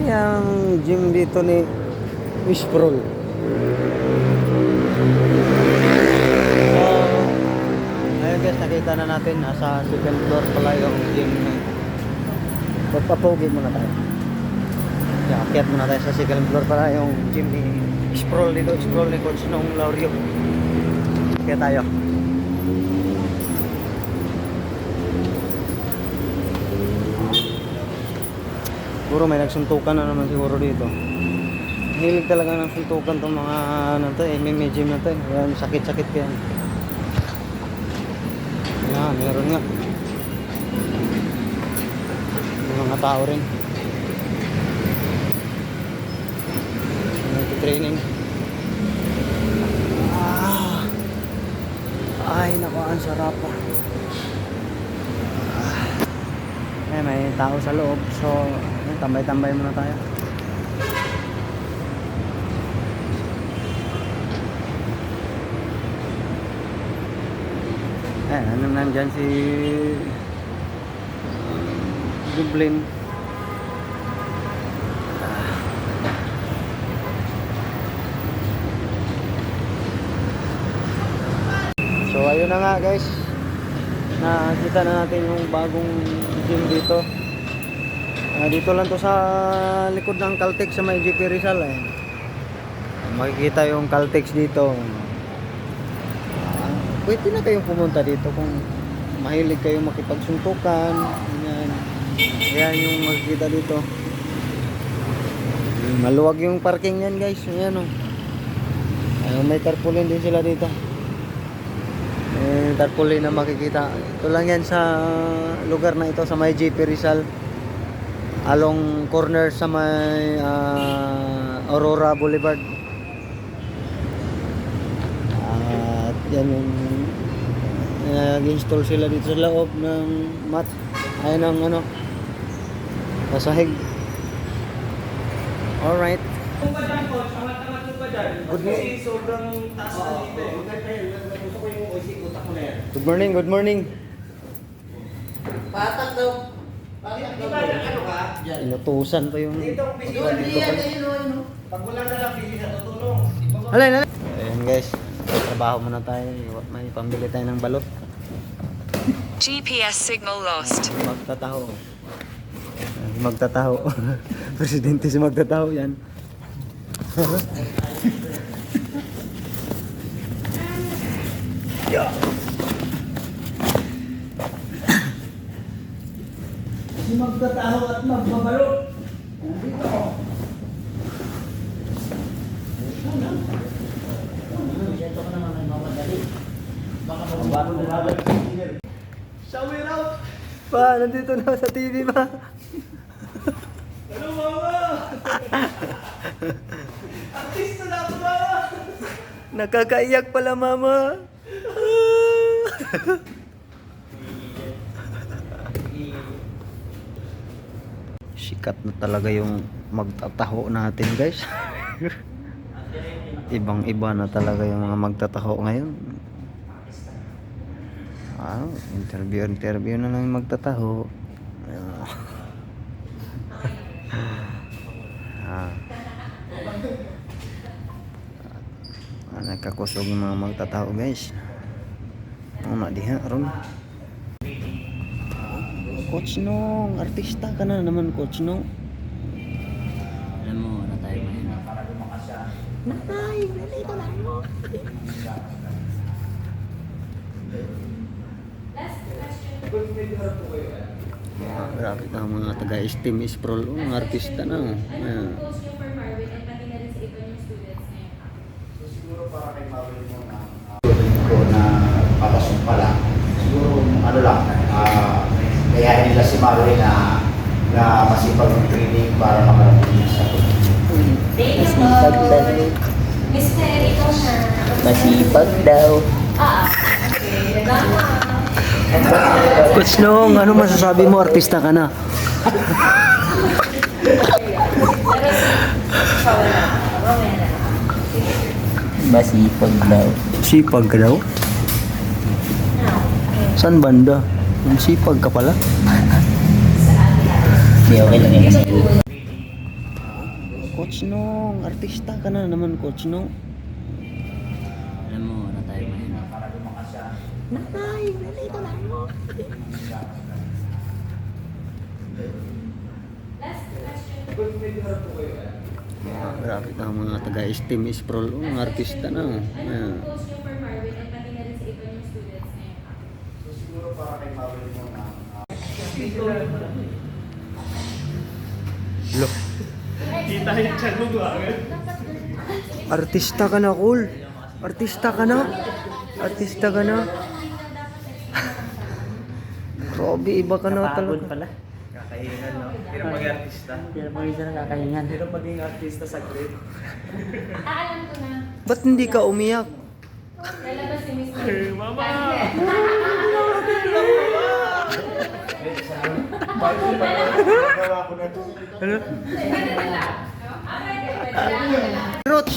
Ang gym dito ni Miss Prol. So, ayun guys, nakita na natin. Nasa second floor pala yung gym. Magpapogi muna tayo. Akyat muna tayo sa second floor pala yung gym ni Miss Prol dito. Prol ni Coach Nong Laurio. Kaya tayo. Siguro may nagsuntukan na naman siguro dito. Hilig talaga ng suntukan itong mga ano to, MMA gym na to. Yan, sakit-sakit kaya. Yan, meron nga. May mga tao rin. Nag-training. Ay, naku, ang sarap pa. May tao sa loob. So, tambay-tambay muna tayo. Nandyan si Dublin. So ayun na nga guys, nakita na natin yung bagong gym dito. Dito lang to sa likod ng Caltex sa may GP Rizal. Makikita yung Caltex dito. Pwede na kayong pumunta dito kung mahilig kayong makipagsuntukan. Yan. Yan yung makikita dito. Maluwag yung parking yan guys. Ayan o. May tarpaulin din sila dito. Tarpaulin na makikita. Ito lang yan sa lugar na ito sa may GP Rizal. Along corner sa may Aurora Boulevard. At yan yung nag-install sila dito sa loob ng mat. Ayun ang ano, pasahig. Alright. Good morning. Sobrang taas na dito. Good morning, good morning. Patak daw. Di ba ano ka? Inutusan pa yung Dito, pag wala na lang, bili na tutulong. Halay, halay. Ayan guys, trabaho muna tayo. May pambili tayo ng balot. GPS signal lost. Magtataho. Magtataho. Presidente si magtataho yan. Yeah. Si magtataho at magbabalo. Dito. Dito ka naman ay mamadali. Baka magbalo na lang. Shower out! Pa, nandito na sa TV pa. Hello, mama! Artista na ako, mama! Nakakaiyak pala mama. Sikat na talaga yung magtataho natin guys. Ibang iba na talaga yung mga magtataho ngayon. Interview na lang yung magtataho. Nagkakusog yung mga magtataho guys. Na diha ron. Coach Nong, artista ka na naman Coach Nong. Alam mo, ano tayo ngayon? Nanay, nandito lang mo. Grabe ka mga taga-esteem is pro, mga artista na. Siguro para kay Marvin mo ko na papasok pa lang. Siguro ano lang, kaya nila si Marvin na masipag ng training para makarating niya sa Masipag daw. Mr. Ito na. Masipag daw. Okay. Coach Nong, ano masasabi mo? Artista ka na. Masipag daw. Sipag ka daw? San banda? Sipag ka pala? Hindi, okay lang yan kasi. Coach Nong, artista ka na naman, Coach Nong. Alam mo, ano tayo ngayon? Para lumakas siya. Nanay, nalito lang mo. Last question. Grabe ka mga taga-STEM Isprol, mga artista na. Ano Ayan. ang post niyo for Marvin at pati na rin sa iba niyong students ngayon? So siguro para kay Marvin mo na Lo, Kita yung chan mo agad. artista ka na, cool. Artista ka na. Artista ka na. Grabe, iba ka na Napagod talaga. pala. Kakahingan, no? Pero mag-artista. Pero pag isa nakakahingan. Pero maging artista sa grade. Alam ko na. Ba't hindi ka umiyak? Lalabas si Miss Mary. Mama! gawa ko na to. Ano? Okay, Roach!